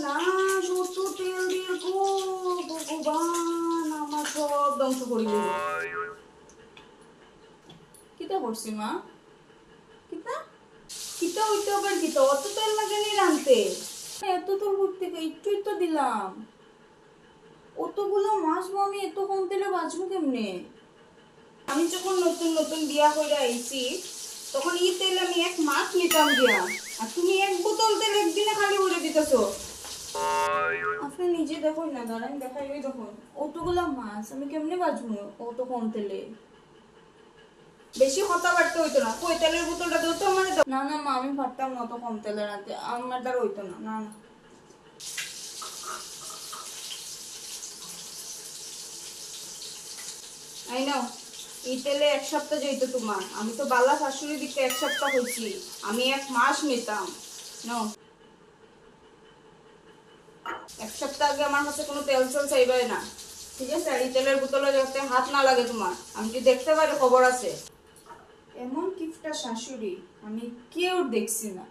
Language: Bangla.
সর্বনাশ, অত তেল দিয়ে গো ভগবান, আমার সব ধ্বংস করে দিল। কিতা করছি মা? কিতা কিতা হইতে আবার কিতা? অত তেল লাগে নি রানতে। এত তেল করতে একটুই তো দিলাম। অতগুলো মাছ আমি এত কম তেলে বাঁচবো কেমনে? আমি যখন নতুন নতুন বিয়া করে আইছি তখন এই তেল আমি এক মাস নিতাম দিয়া, আর তুমি এক বোতল তেল একদিনে খালি করে দিতেছো। আপনি নিজে দেখুন না, দাঁড়ান দেখাই, ওই দেখুন অতগুলা মাছ আমি কেমনে বাঁচবো অত কম তেলে? বেশি কথা বাড়তে হইতো না, কই তেলের বোতলটা দিও তো আমার। না না মা, আমি পারতাম না অত কম তেলে রাখতে, আমার দ্বারা হইতো না। না না, আই নাও, এই তেলে এক সপ্তাহ যেত তোমার। আমি তো বালা শাশুড়ি দিকে এক সপ্তাহ হয়েছি, আমি এক মাস নিতাম। নাও, এক সপ্তাহ আগে আমার কাছে কোনো তেল চল চাইবে না, ঠিক আছে? আর এই তেলের বোতলে যাতে হাত না লাগে তোমার, আমি কি দেখতে পারি খবর আছে। এমন কিফটা শাশুড়ি আমি কেউ দেখছি না।